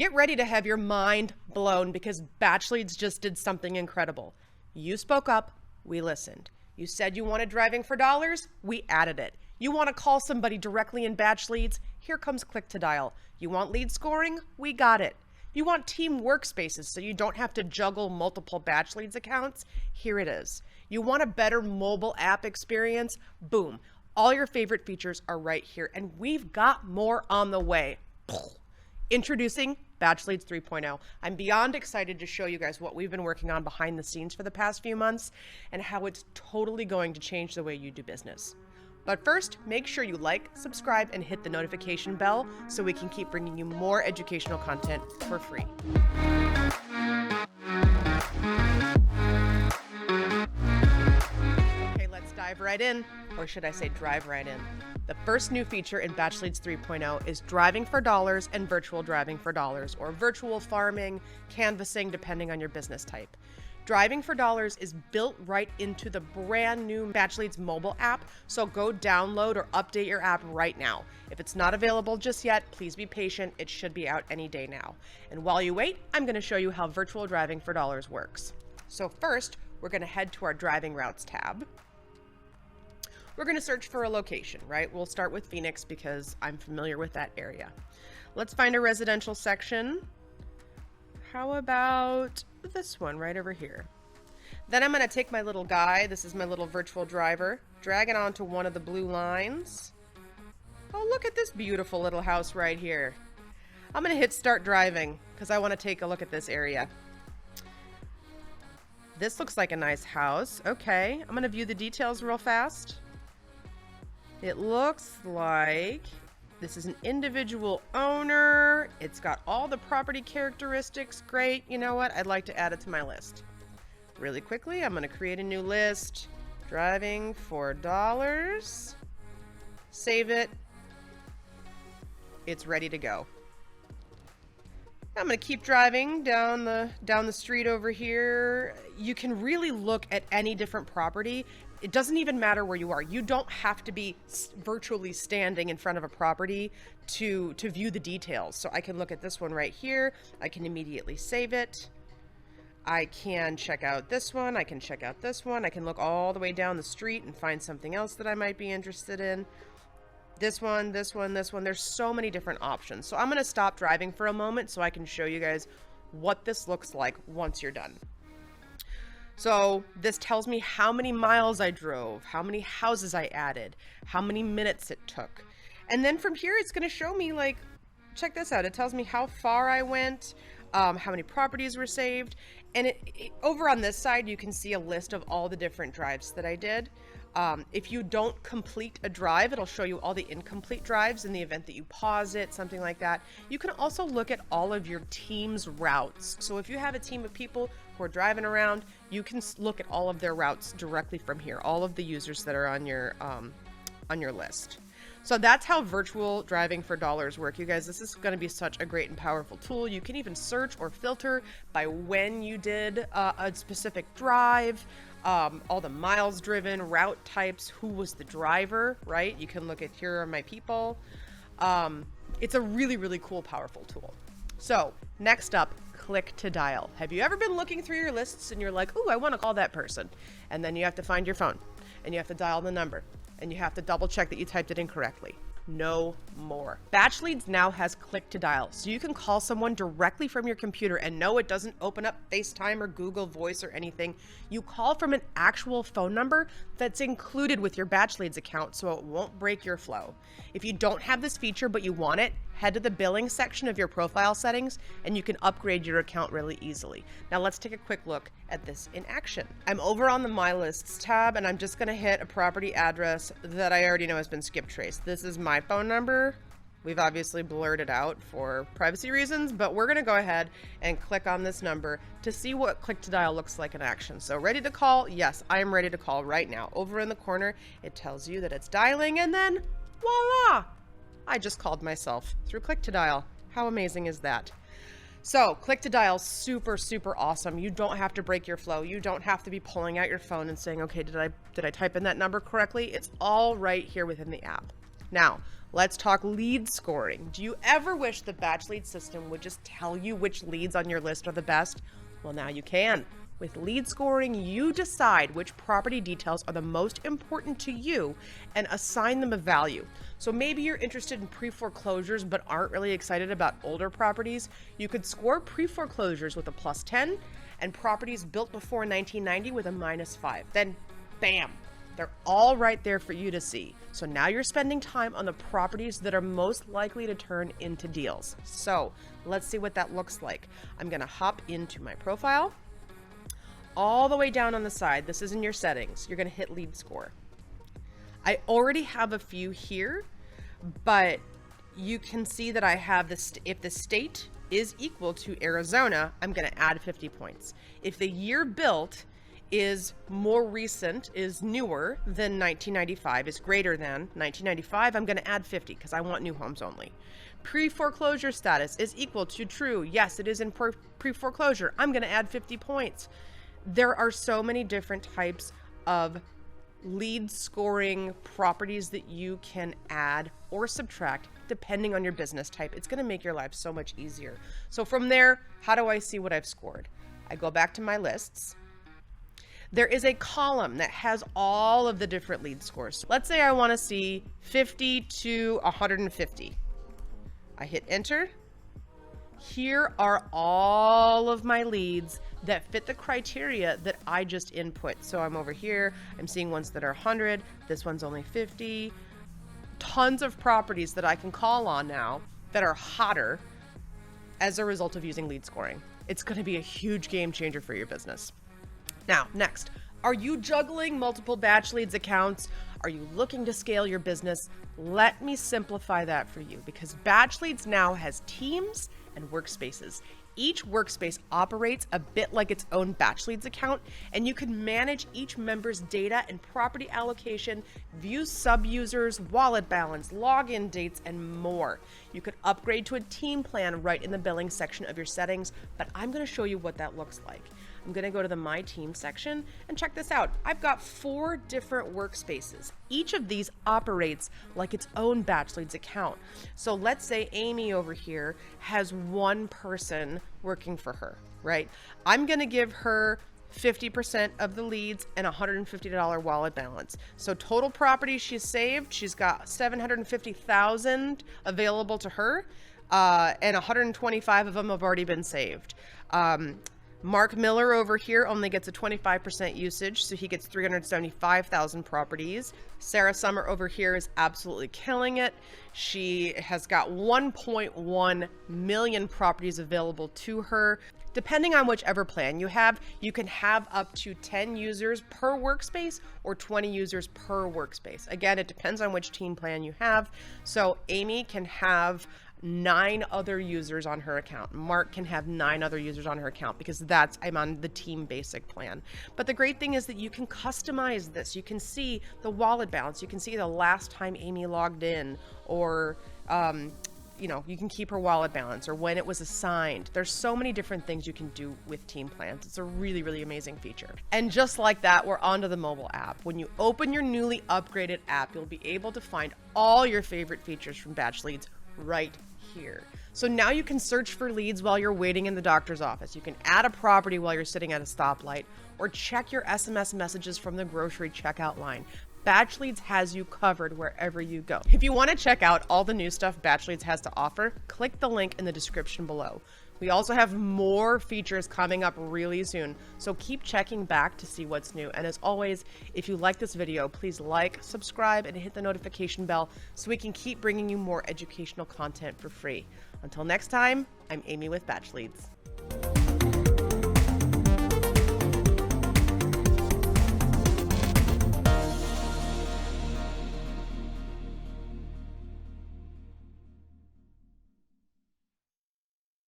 Get ready to have your mind blown because BatchLeads just did something incredible. You spoke up, we listened. You said you wanted driving for dollars, we added it. You want to call somebody directly in BatchLeads, here comes Click to Dial. You want lead scoring, we got it. You want team workspaces so you don't have to juggle multiple BatchLeads accounts, here it is. You want a better mobile app experience, boom. All your favorite features are right here, and we've got more on the way. Introducing BatchLeads 3.0. I'm beyond excited to show you guys what we've been working on behind the scenes for the past few months and how it's totally going to change the way you do business. But first, make sure you like, subscribe, and hit the notification bell so we can keep bringing you more educational content for free. Okay, let's dive right in, or should I say drive right in. The first new feature in BatchLeads 3.0 is driving for dollars and virtual driving for dollars, or virtual farming, canvassing, depending on your business type. Driving for dollars is built right into the brand new BatchLeads mobile app, so go download or update your app right now. If it's not available just yet, please be patient. It should be out any day now. And while you wait, I'm going to show you how virtual driving for dollars works. So first, we're going to head to our driving routes tab. We're going to search for a location, right? We'll start with Phoenix because I'm familiar with that area. Let's find a residential section. How about this one right over here? Then I'm going to take my little guy, this is my little virtual driver, drag it onto one of the blue lines. Oh, look at this beautiful little house right here. I'm going to hit start driving because I want to take a look at this area. This looks like a nice house. Okay, I'm going to view the details real fast. It looks like this is an individual owner. It's got all the property characteristics. Great. You know what? I'd like to add it to my list. Really quickly, I'm going to create a new list. Driving for dollars. Save it. It's ready to go. I'm going to keep driving down the street over here. You can really look at any different property. It doesn't even matter where you are. You don't have to be virtually standing in front of a property to view the details. So I can look at this one right here. I can immediately save it. I can check out this one. I can check out this one. I can look all the way down the street and find something else that I might be interested in. This one, this one, this one. There's so many different options. So I'm going to stop driving for a moment so I can show you guys what this looks like once you're done. So this tells me how many miles I drove, how many houses I added, how many minutes it took. And then from here, it's going to show me, like, check this out. It tells me how far I went, how many properties were saved. And over on this side, you can see a list of all the different drives that I did. If you don't complete a drive, it'll show you all the incomplete drives in the event that you pause it, something like that. You can also look at all of your team's routes. So if you have a team of people who are driving around, you can look at all of their routes directly from here, all of the users that are on your list. So that's how virtual driving for dollars work. You guys, this is going to be such a great and powerful tool. You can even search or filter by when you did a specific drive, all the miles driven, route types, who was the driver, right? You can look at here are my people. It's a really, really cool, powerful tool. So next up, Click to Dial. Have you ever been looking through your lists and you're like, oh, I want to call that person. And then you have to find your phone and you have to dial the number. And you have to double check that you typed it in correctly. No more. BatchLeads now has Click to Dial, so you can call someone directly from your computer, and no, it doesn't open up FaceTime or Google Voice or anything. You call from an actual phone number that's included with your BatchLeads account, so it won't break your flow. If you don't have this feature but you want it, head to the billing section of your profile settings and you can upgrade your account really easily. Now let's take a quick look at this in action. I'm over on the My Lists tab and I'm just going to hit a property address that I already know has been skip traced. This is my phone number. We've obviously blurred it out for privacy reasons, but we're going to go ahead and click on this number to see what Click to Dial looks like in action. So ready to call? Yes, I am ready to call right now. Over in the corner, it tells you that it's dialing, and then voila! I just called myself through Click to Dial. How amazing is that? So Click to Dial, super, super awesome. You don't have to break your flow. You don't have to be pulling out your phone and saying, okay, did I type in that number correctly? It's all right here within the app. Now, let's talk lead scoring. Do you ever wish the BatchLeads system would just tell you which leads on your list are the best? Well, now you can. With lead scoring, you decide which property details are the most important to you and assign them a value. So maybe you're interested in pre-foreclosures but aren't really excited about older properties. You could score pre-foreclosures with a +10 and properties built before 1990 with a -5. Then, bam, they're all right there for you to see. So now you're spending time on the properties that are most likely to turn into deals. So let's see what that looks like. I'm gonna hop into my profile. All the way down on the side, this is in your settings, you're gonna hit lead score. I already have a few here, but you can see that I have this. If the state is equal to Arizona, I'm gonna add 50 points. If the year built is more recent, is newer than 1995, is greater than 1995, I'm gonna add 50 because I want new homes only. Pre-foreclosure status is equal to true. Yes, it is in pre-foreclosure. I'm gonna add 50 points. There are so many different types of lead scoring properties that you can add or subtract depending on your business type. It's going to make your life so much easier. So from there, how do I see what I've scored? I go back to my lists. There is a column that has all of the different lead scores. Let's say I want to see 50 to 150. I hit enter. Here are all of my leads that fit the criteria that I just input. So I'm over here, I'm seeing ones that are 100, this one's only 50. Tons of properties that I can call on now that are hotter as a result of using lead scoring. It's gonna be a huge game changer for your business. Now, next, are you juggling multiple BatchLeads accounts? Are you looking to scale your business? Let me simplify that for you because BatchLeads now has teams and workspaces. Each workspace operates a bit like its own BatchLeads account, and you can manage each member's data and property allocation, view sub-users, wallet balance, login dates, and more. You could upgrade to a team plan right in the billing section of your settings, but I'm going to show you what that looks like. I'm going to go to the My Team section and check this out. I've got 4 different workspaces. Each of these operates like its own BatchLeads account. So let's say Amy over here has one person working for her, right? I'm going to give her 50% of the leads and $150 wallet balance. So total property she's saved, she's got 750,000 available to her, and 125 of them have already been saved. Mark Miller over here only gets a 25% usage, so he gets 375,000 properties. Sarah Summer over here is absolutely killing it. She has got 1.1 million properties available to her. Depending on whichever plan you have, you can have up to 10 users per workspace or 20 users per workspace. Again, it depends on which team plan you have. So Amy can have 9 other users on her account. Mark can have 9 other users on her account because I'm on the team basic plan. But the great thing is that you can customize this. You can see the wallet balance. You can see the last time Amy logged in, or you can keep her wallet balance or when it was assigned. There's so many different things you can do with team plans. It's a really, really amazing feature. And just like that, we're onto the mobile app. When you open your newly upgraded app, you'll be able to find all your favorite features from BatchLeads right here. So now you can search for leads while you're waiting in the doctor's office. You can add a property while you're sitting at a stoplight, or check your SMS messages from the grocery checkout line. BatchLeads has you covered wherever you go. If you want to check out all the new stuff BatchLeads has to offer, click the link in the description below. We also have more features coming up really soon, so keep checking back to see what's new. And as always, if you like this video, please like, subscribe, and hit the notification bell so we can keep bringing you more educational content for free. Until next time, I'm Amy with BatchLeads.